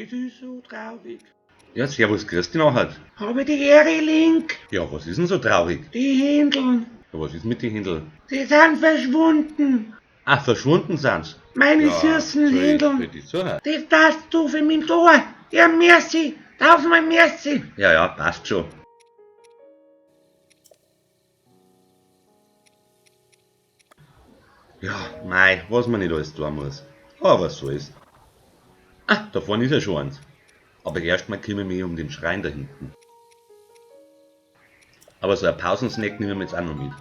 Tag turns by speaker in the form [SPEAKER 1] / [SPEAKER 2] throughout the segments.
[SPEAKER 1] Es ist so traurig.
[SPEAKER 2] Ja, servus, grüß dich nachher.
[SPEAKER 1] Habe die Ehre, Link.
[SPEAKER 2] Ja, was ist denn so traurig?
[SPEAKER 1] Die Händeln.
[SPEAKER 2] Ja, was ist mit den Händeln?
[SPEAKER 1] Sie sind verschwunden.
[SPEAKER 2] Ah, verschwunden sind's.
[SPEAKER 1] Meine
[SPEAKER 2] Ja,
[SPEAKER 1] süßen
[SPEAKER 2] soll
[SPEAKER 1] Händeln.
[SPEAKER 2] ich suchen?
[SPEAKER 1] Das darfst du für mich tun. Ja, merci. Tausendmal merci.
[SPEAKER 2] Ja, passt schon. Ja, mei, was man nicht alles tun muss. Aber was soll's. Ah, da vorne ist ja schon eins. Aber erstmal kümmere ich mich um den Schrein da hinten. Aber so ein Pausensnack nehmen wir jetzt auch noch mit.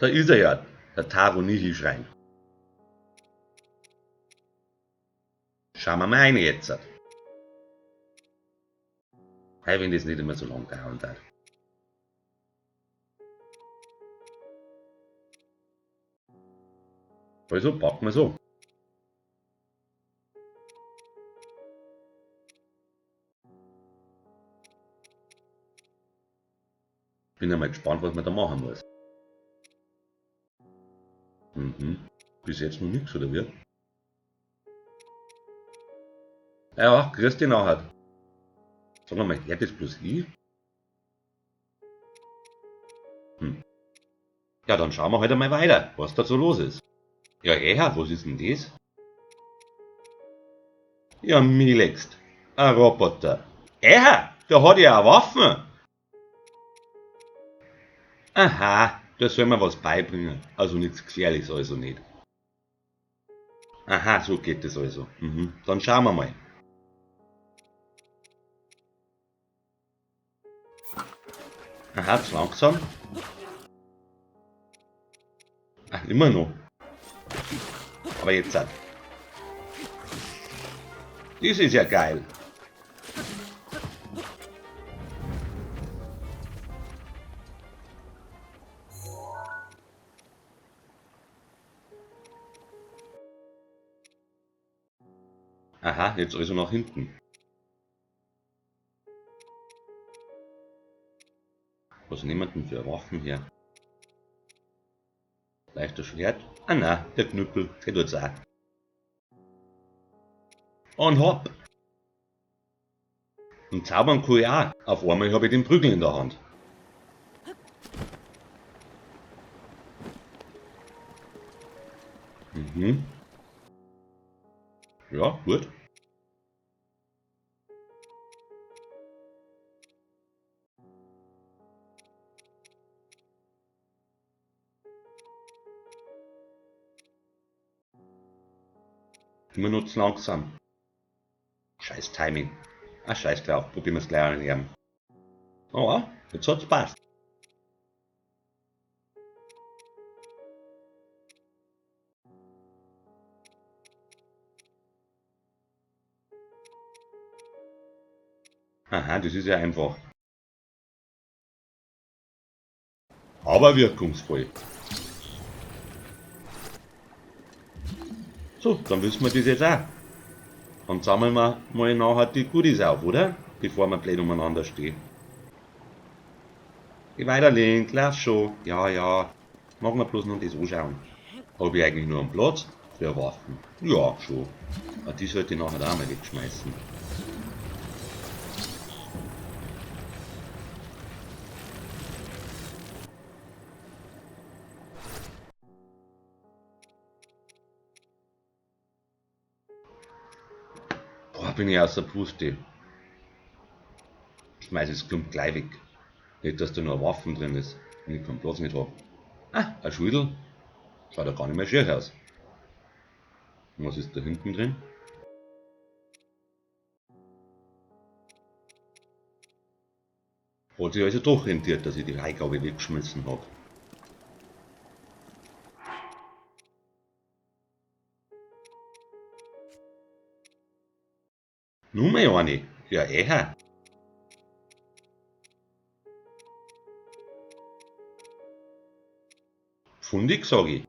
[SPEAKER 2] Da ist er ja, der Taro-Nihi-Schrein. Schauen wir mal rein jetzt. Hey, wenn das nicht immer so lang dauern darf. Also packen wir so. Bin einmal gespannt, was man da machen muss. Bis jetzt noch nichts, oder wie? Ja, grüß dich nachher. Sag mal, hört das bloß ich? Ja, dann schauen wir halt einmal weiter, was da so los ist. Ja, was ist denn das? Ja, Milext, ein Roboter. Der hat ja auch Waffen. Aha, da soll man was beibringen. Also nichts Gefährliches, also nicht. Aha, so geht es also. Dann schauen wir mal. Aha, zu langsam. Ach, immer noch. Aber jetzt hat. Das ist ja geil. Aha, jetzt also nach hinten. Was nehmen wir denn für Waffen her? Leichter Schwert? Ah nein, der Knüppel, der tut's auch. Und hopp! Und zaubern kann ich auch. Auf einmal habe ich den Prügel in der Hand. Ja, gut. Immer nur zu langsam. Scheiß Timing. Ah, scheiß drauf, probieren wir es gleich anlernen. Oh, jetzt hat's passt. Aha, das ist ja einfach. Aber wirkungsvoll. So, dann wissen wir das jetzt auch. Dann sammeln wir mal nachher die Goodies auf, oder? Bevor wir blöd umeinander stehen. Geh weiter, Link, lauf schon. Ja. Machen wir bloß noch das anschauen. Habe ich eigentlich nur einen Platz für Waffen? Ja, schon. Aber die sollte ich nachher auch mal wegschmeißen. Boah, bin ich außer Puste. Schmeiß das Klump gleich weg. Nicht, dass da noch Waffen drin ist, wenn ich keinen Platz nicht habe. Ah, ein Schwedel. Schaut ja gar nicht mehr schier aus. Und was ist da hinten drin? Hat sich also doch rentiert, dass ich die Leihgabe weggeschmissen habe. Nur mal eine. Ja, eher. Fundig, sag ich.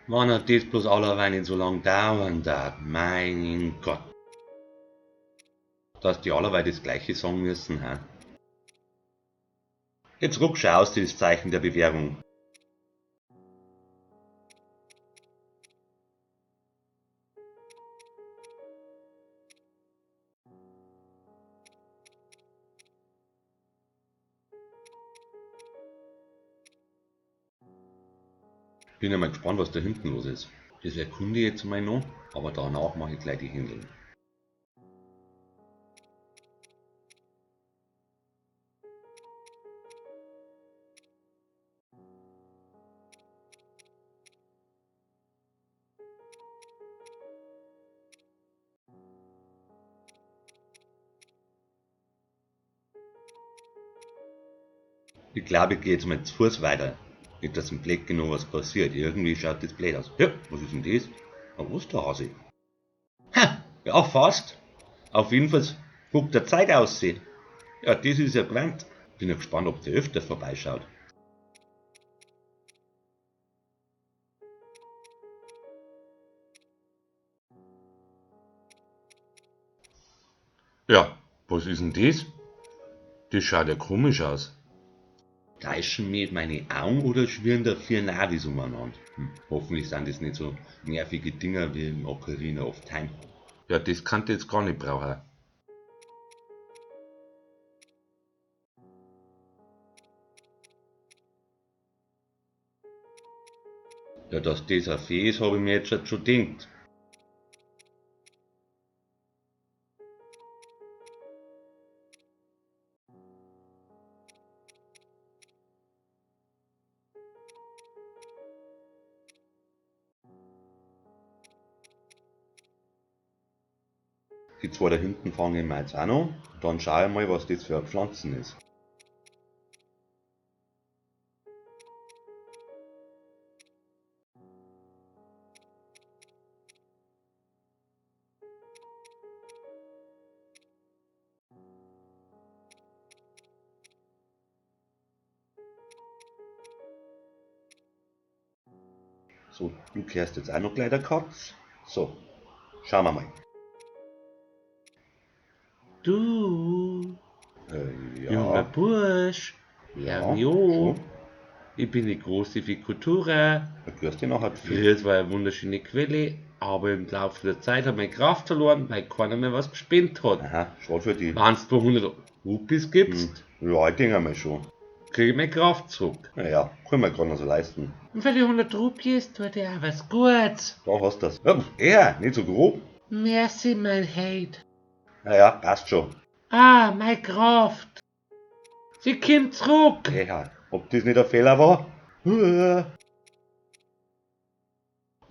[SPEAKER 2] Wann hat das bloß allerweil nicht so lang dauern darf, mein Gott. Dass die allerweil das gleiche sagen müssen, hä? Jetzt rückschaust du das Zeichen der Bewährung. Bin ja mal gespannt, was da hinten los ist. Das erkunde ich jetzt mal noch, aber danach mache ich gleich die Händeln. Ich glaube, ich gehe jetzt mal zu Fuß weiter. Nicht, dass im Blick genau was passiert. Irgendwie schaut das blöd aus. Ja, was ist denn das? Ein Osterhase. Ha, ja, fast. Auf jeden Fall guckt der Zeit aussehen. Ja, das ist ja gewandt. Bin ja gespannt, ob der öfter vorbeischaut.
[SPEAKER 3] Ja, was ist denn das? Das schaut ja komisch aus.
[SPEAKER 2] Täuschen mich meine Augen oder schwirren da vier Navis umeinander? Hoffentlich sind das nicht so nervige Dinger wie im Ocarina of Time.
[SPEAKER 3] Ja, das kann ich jetzt gar nicht brauchen.
[SPEAKER 2] Ja, dass das ein Fee ist, habe ich mir jetzt schon gedacht. Die zwei da hinten fange ich mir jetzt auch noch. Dann schaue ich mal, was das für eine Pflanzen ist. So, du kehrst jetzt auch noch gleich der Katz. So, schauen wir mal.
[SPEAKER 1] Du, junger
[SPEAKER 2] Ja,
[SPEAKER 1] Bursch,
[SPEAKER 2] ja,
[SPEAKER 1] Herr Mio,
[SPEAKER 2] schon.
[SPEAKER 1] ich bin die große Fikutura.
[SPEAKER 2] Da grüßt dich nachher viel.
[SPEAKER 1] Früher war eine wunderschöne Quelle, aber im Laufe der Zeit hat meine Kraft verloren, weil keiner mehr was gespendet hat.
[SPEAKER 2] Aha, schade für die.
[SPEAKER 1] Wenn es 200 Rupees gibt,
[SPEAKER 2] Ja, ich denke mal schon.
[SPEAKER 1] kriege ich meine Kraft zurück.
[SPEAKER 2] Naja, können wir gerade noch so leisten.
[SPEAKER 1] Und für die 100 Rupees tut er auch was Gutes.
[SPEAKER 2] Da hast du das. Ja, eher, nicht so grob.
[SPEAKER 1] Merci, mein Hate.
[SPEAKER 2] Naja, passt schon.
[SPEAKER 1] Ah, meine Kraft. Sie kommt zurück.
[SPEAKER 2] Ja, ob das nicht ein Fehler war?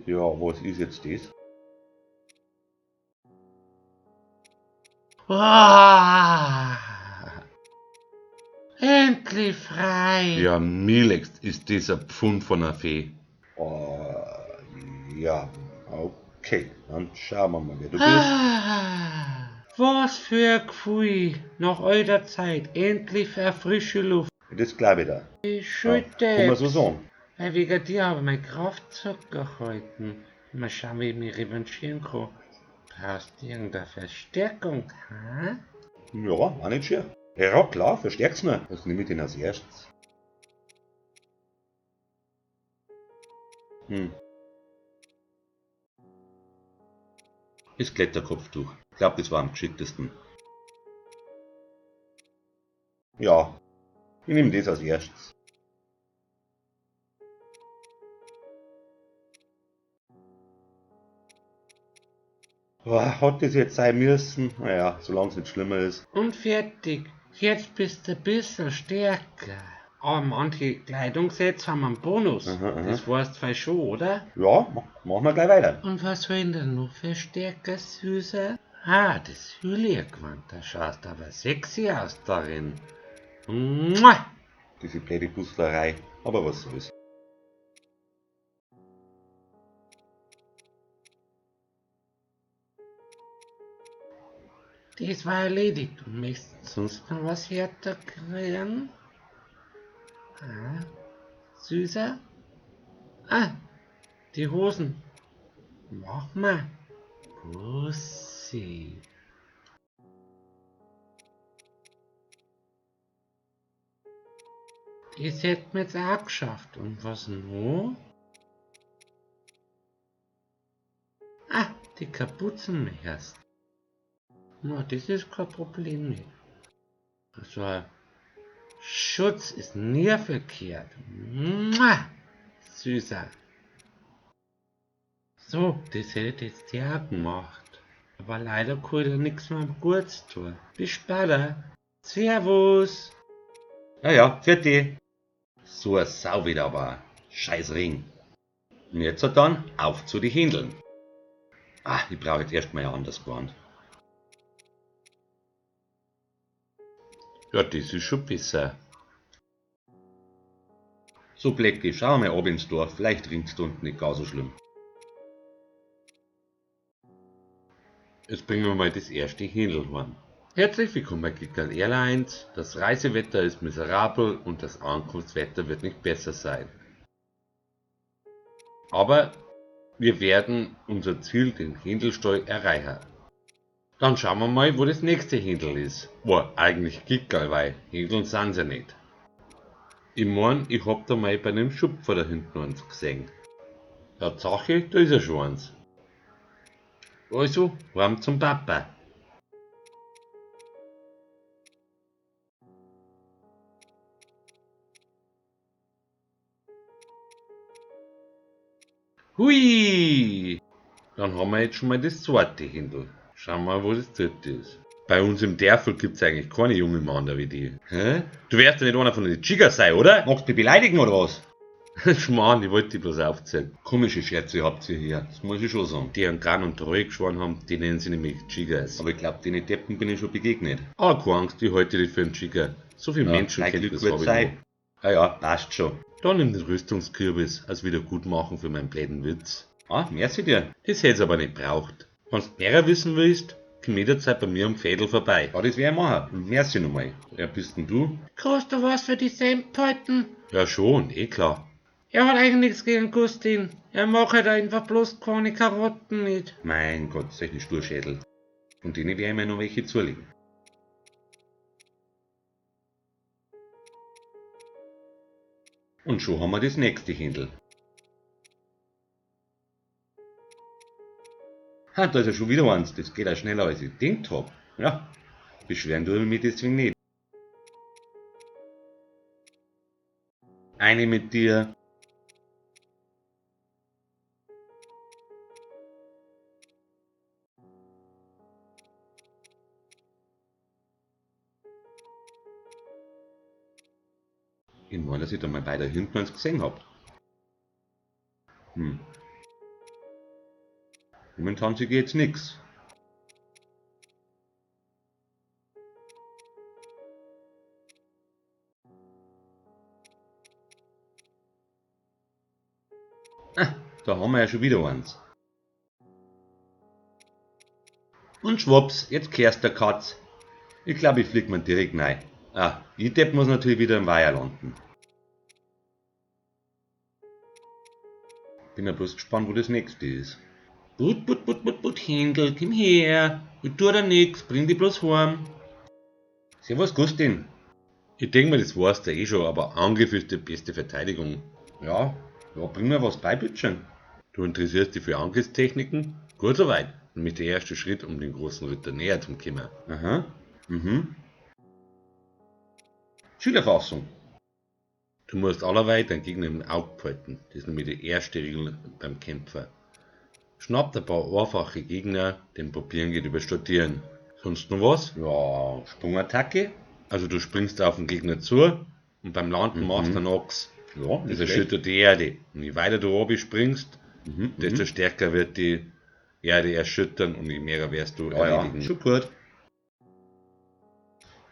[SPEAKER 2] Ja, was ist jetzt das?
[SPEAKER 1] Ah, endlich frei.
[SPEAKER 3] Ja, Milex, ist das ein Pfund von einer Fee.
[SPEAKER 2] Ja, okay. Dann schauen wir mal, wer du bist.
[SPEAKER 1] Ah, was für ein Gefühl. Nach alter Zeit. Endlich für frische Luft.
[SPEAKER 2] Das glaube ich da.
[SPEAKER 1] Ich
[SPEAKER 2] Ja,
[SPEAKER 1] schütte.
[SPEAKER 2] kann man so sagen.
[SPEAKER 1] Weil wegen dir habe ich meine Kraft zurückgehalten. Mal schauen, wie ich mich revanchieren kann. Brauchst du irgendeine Verstärkung, ha?
[SPEAKER 2] Ja, auch nicht schön. Ja, klar, verstärkt's noch. Was nehme ich denn als erstes? Das Kletterkopftuch. Ich glaube, das war am geschicktesten. Ja, ich nehme das als erstes. Hat das jetzt sein müssen? Naja, solange es nicht schlimmer ist.
[SPEAKER 1] Und fertig. Jetzt bist du ein bisschen stärker. Aber manche Kleidungssätze haben einen Bonus.
[SPEAKER 2] Aha.
[SPEAKER 1] Das weißt du schon, oder?
[SPEAKER 2] Ja, machen wir gleich weiter.
[SPEAKER 1] Und was soll denn noch für Stärker, Süßer? Ah, das Hülliergewand, da schaust aber sexy aus darin. Mua!
[SPEAKER 2] Diese blöde Buslerei. Aber was soll's.
[SPEAKER 1] Das war erledigt. Du möchtest sonst noch was härter kriegen? Ah, Süßer? Ah, die Hosen. Mach mal. Bussi. Das hätten wir jetzt auch geschafft. Und was noch? Ah, die Kapuzen erst. Na, das ist kein Problem nicht. Also ein Schutz ist nie verkehrt. Mua, süßer. So, das hätte ich jetzt ja gemacht. Aber leider konnte ich nichts mehr Gutes tun. Bis später. Servus.
[SPEAKER 2] Ja, ja, für die. So eine Sau wieder aber. Scheiß Ring. Und jetzt dann auf zu die Händeln. Ah, ich brauche jetzt erstmal ein anderes Gewand.
[SPEAKER 3] Ja, das ist schon besser.
[SPEAKER 2] So Blecki, schau mal ab ins Dorf, vielleicht rinnt's da unten nicht gar so schlimm.
[SPEAKER 3] Jetzt bringen wir mal das erste Händel heim. Herzlich willkommen bei Gigal Airlines. Das Reisewetter ist miserabel und das Ankunftswetter wird nicht besser sein. Aber wir werden unser Ziel, den Händelstall, erreichen. Dann schauen wir mal, wo das nächste Händel ist. Eigentlich Gigal, weil Händeln sind sie nicht. Ich mein, ich hab da mal bei einem Schupfer da hinten eins gesehen. Tatsache, da ist ja schon eins. Also, heim zum Papa. Hui! Dann haben wir jetzt schon mal das zweite Händel. Schauen wir mal, wo das dritte ist. Bei uns im Dörfel gibt's eigentlich keine jungen Männer wie die.
[SPEAKER 2] Hä?
[SPEAKER 3] Du wärst ja nicht einer von den Chiggers sein, oder?
[SPEAKER 2] Magst du mich beleidigen oder was?
[SPEAKER 3] Schmarrn, ich wollte dich bloß aufzählen.
[SPEAKER 2] Komische Scherze habt ihr hier, das muss ich schon sagen.
[SPEAKER 3] Die an Gran und Treue geschworen haben, die nennen sie nämlich Chiggers.
[SPEAKER 2] Aber ich glaub, den Deppen bin ich schon begegnet.
[SPEAKER 3] Aber keine Angst, ich halte dich für einen Chigger. So viel Menschenkenntnis
[SPEAKER 2] gut
[SPEAKER 3] habe ich
[SPEAKER 2] sein. Ja, ja, passt schon.
[SPEAKER 3] noch. Dann nimm den Rüstungskürbis als Wiedergutmachung für meinen bläden Witz.
[SPEAKER 2] Ah, merci dir.
[SPEAKER 3] Das hätt's aber nicht braucht. Wenn du mehr wissen willst, komm jederzeit bei mir am Fädel vorbei.
[SPEAKER 2] Ja, das wär ich machen. Und merci nochmal. Wer bist denn du?
[SPEAKER 1] Kannst du was für die Sempeuten?
[SPEAKER 3] Ja schon, eh klar.
[SPEAKER 1] Er hat eigentlich nichts gegen Gustin. Er macht halt einfach bloß keine Karotten mit.
[SPEAKER 2] Mein Gott, solche Sturschädel. Von denen werde ich mir noch welche zulegen. Und schon haben wir das nächste Händel. Ha, da ist ja schon wieder eins. Das geht auch schneller als ich gedacht hab. Ja, beschweren tue ich mich deswegen nicht. Eine mit dir. Ich meine, dass ich da mal beide hinten eins gesehen hab. Momentan sie jetzt nix. Ah, da haben wir ja schon wieder eins. Und schwupps, jetzt kehrst der Katz. Ich glaube, ich flieg mir direkt rein. Ah, ich Depp muss natürlich wieder im Weiher landen. Bin ja bloß gespannt, wo das nächste ist.
[SPEAKER 3] But, Händel, komm her. Ich tu da nix, bring dich bloß heim.
[SPEAKER 2] Servus, Gustin.
[SPEAKER 3] Ich denk mir, das weißt du eh schon, aber Angriff ist die beste Verteidigung.
[SPEAKER 2] Ja, bring mir was bei, bitteschön.
[SPEAKER 3] Du interessierst dich für Angriffstechniken? Gut soweit. Nämlich der erste Schritt, um den großen Ritter näher zu kommen.
[SPEAKER 2] Aha, Schülerfassung.
[SPEAKER 3] Du musst allerweil deinen Gegner im Auge behalten. Das ist nämlich die erste Regel beim Kämpfer. Schnappt ein paar einfache Gegner, den Probieren geht über Studieren. Sonst noch was?
[SPEAKER 2] Ja, Sprungattacke.
[SPEAKER 3] Also du springst auf den Gegner zu und beim Landen machst du einen Ochs.
[SPEAKER 2] Ja,
[SPEAKER 3] Das erschüttert die Erde. Und je weiter du oben springst, desto stärker wird die Erde erschüttern und je mehr wirst du erledigen.
[SPEAKER 2] Schon gut.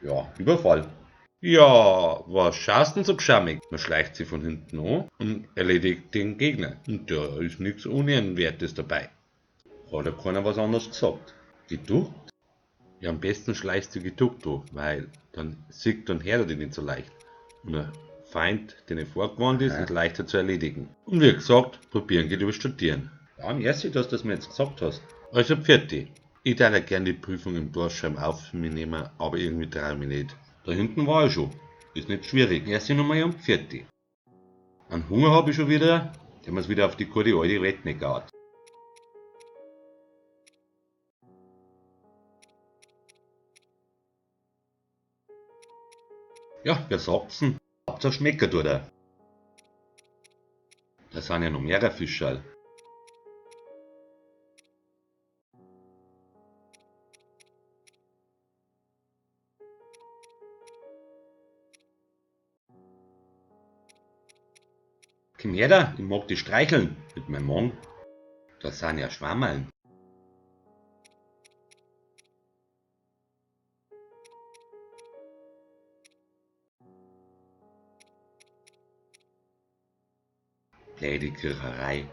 [SPEAKER 2] Ja, Überfall.
[SPEAKER 3] Ja, was schaust denn so geschammig? Man schleicht sie von hinten an und erledigt den Gegner. Und da ist nichts Unehrenwertes dabei.
[SPEAKER 2] Hat ja keiner was anderes gesagt. Geduckt?
[SPEAKER 3] Ja, am besten schleichst du geduckt an, weil dann siegt und hört er dich nicht so leicht. Und ein Feind, den er vorgewarnt ist leichter zu erledigen. Und wie gesagt, probieren geht über Studieren.
[SPEAKER 2] Ja, merci, dass du das mir jetzt gesagt hast.
[SPEAKER 3] Also Pfirti. Ich darf ja gern die Prüfung im Dorfschirm auf mich nehmen, aber irgendwie traue ich mich nicht.
[SPEAKER 2] Da hinten war ich schon. Ist nicht schwierig. Erst nochmal um Pfirti. An Hunger habe ich schon wieder, der muss wieder auf die gute alte Redneck-Art. Ja, wer sagt's denn? Habt ihr schmeckert, oder? Da sind ja noch mehrere Fischerl. Komm her da, ich mag die streicheln mit meinem Mann. Da sind ja Schwammerln. Blöde Kircherei.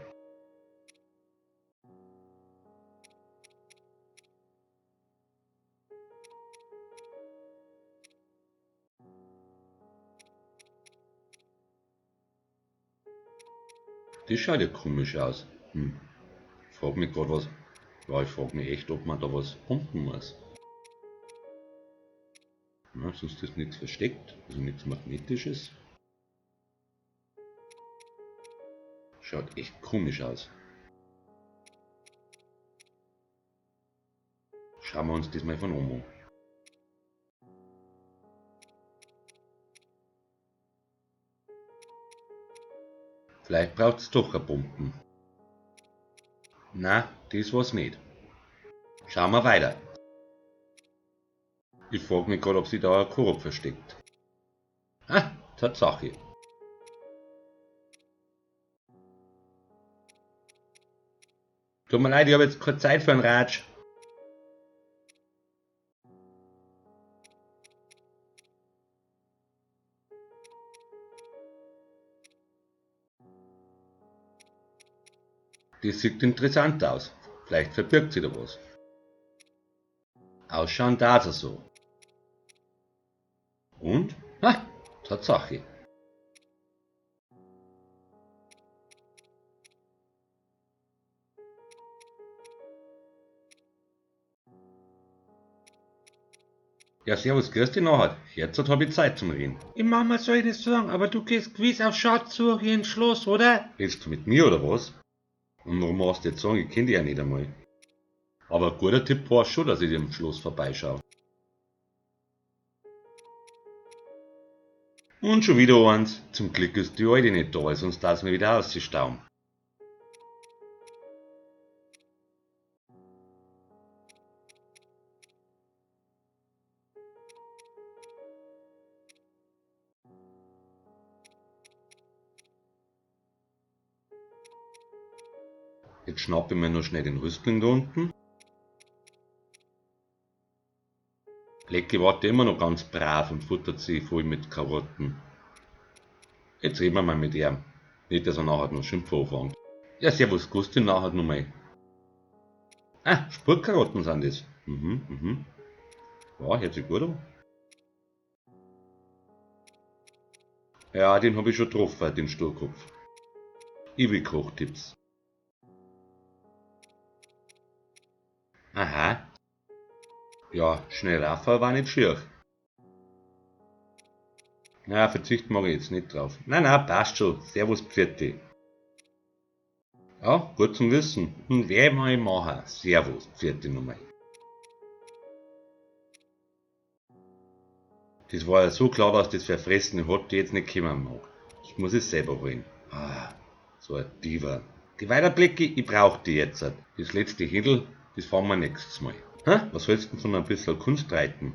[SPEAKER 2] Das schaut ja komisch aus. Ich frag mich grad was. Ja, ich frag mich echt, ob man da was pumpen muss. Ja, sonst ist nichts versteckt, also nichts Magnetisches. Schaut echt komisch aus. Schauen wir uns das mal von oben an. Vielleicht braucht es doch eine Pumpen. Na, das war's nicht. Schauen wir weiter. Ich frag mich gerade, ob sich da ein Korb versteckt. Ah, Tatsache. Tut mir leid, ich habe jetzt keine Zeit für einen Ratsch. Das sieht interessant aus. Vielleicht verbirgt sich da was. Ausschauen darf er so. Und? Ha, Tatsache. Ja, servus, grüß dich nachher. Jetzt habe ich Zeit zum Reden.
[SPEAKER 1] Die Mama soll das sagen, aber du gehst gewiss auf Schatzsuche ins Schloss, oder?
[SPEAKER 2] Redest du mit mir oder was? Und warum hast du jetzt sagen, ich kenne dich ja nicht einmal. Aber ein guter Tipp war schon, dass ich dir im Schloss vorbeischaue. Und schon wieder eins. Zum Glück ist die Alte nicht da, sonst darf es mir wieder ausstauben. Jetzt schnappe ich mir noch schnell den Rüstling da unten. Lecki wartet immer noch ganz brav und futtert sie voll mit Karotten. Jetzt reden wir mal mit ihm. Nicht, dass er nachher noch Schimpf anfängt. Ja, servus, Gusti, nachher noch mal. Ah, Spurkarotten sind das. Ja, hört sich gut an. Ja, den habe ich schon getroffen, den Sturkopf. Ich will Kochtipps. Aha. Ja, schnell rauffahren war nicht schier. Na, verzichten mag ich jetzt nicht drauf. Na, passt schon. Servus, Pfirti. Ja, gut zum Wissen. Und wer mal machen. Servus, Pfirti nochmal. Das war ja so klar, dass das Verfressene hat, die jetzt nicht kommen mag. Ich muss es selber holen. Ah, so ein Diva. Die Weiterblicke, ich brauch die jetzt. Das letzte Händel, das fahren wir nächstes Mal. Hä? Was hältst du denn von ein bisschen Kunstreiten?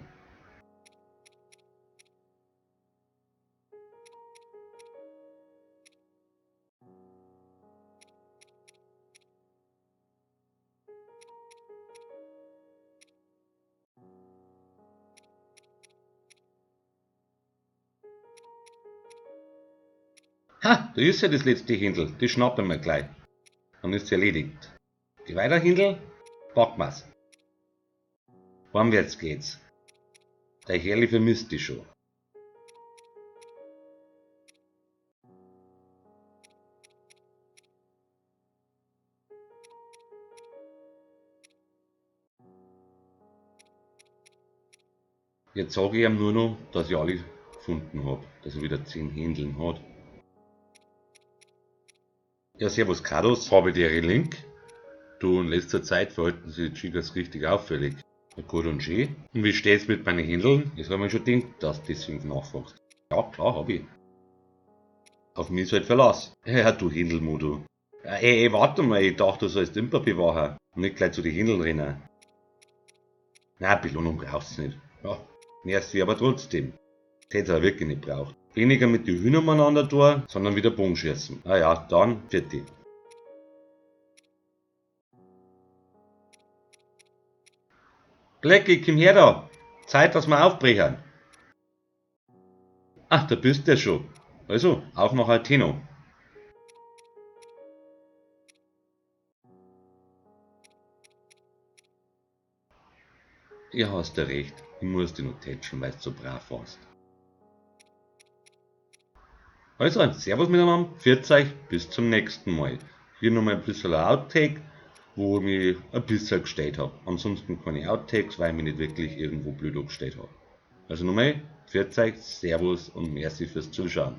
[SPEAKER 2] Ha, da ist ja das letzte Händel, das schnappen wir gleich. Dann ist es erledigt. Die Weiterhändel, packen wir's. Heimwärts geht's. Der Herrli vermisst dich schon. Jetzt sage ich ihm nur noch, dass ich alle gefunden habe, dass er wieder 10 Händeln hat. Ja, servus Kados.
[SPEAKER 3] Habe ich dir einen Link? Du, in letzter Zeit verhalten sich die Chicas richtig auffällig.
[SPEAKER 2] Ja, gut und schön.
[SPEAKER 3] Und wie steht's mit meinen Händeln?
[SPEAKER 2] Das habe ich schon gedacht, dass du deswegen nachfragst. Ja, klar, hab ich. Auf mich ist halt Verlass. Ja, du Händelmo, du. Ey, warte mal, ich dachte, du sollst Imper bewahren und nicht gleich zu den Händeln rennen. Nein, Belohnung brauchst du nicht. Ja, merci, aber trotzdem. Das hätte er wirklich nicht braucht. Weniger mit den Hühnern umeinander tun, sondern wieder Bogenschießen. Ah ja, dann, fertig. Blackie, komm her da. Zeit, dass wir aufbrechen. Ach, da bist du schon. Also, auf nach Alteno. Ja, hast du recht. Ich muss dich noch tätschen, weil du so brav warst. Also, servus miteinander, pfiat euch, bis zum nächsten Mal. Hier nochmal ein bisschen ein Outtake, wo ich mich ein bisschen gestellt habe. Ansonsten keine Outtakes, weil ich mich nicht wirklich irgendwo blöd angestellt habe. Also nochmal, pfiat euch, servus und merci fürs Zuschauen.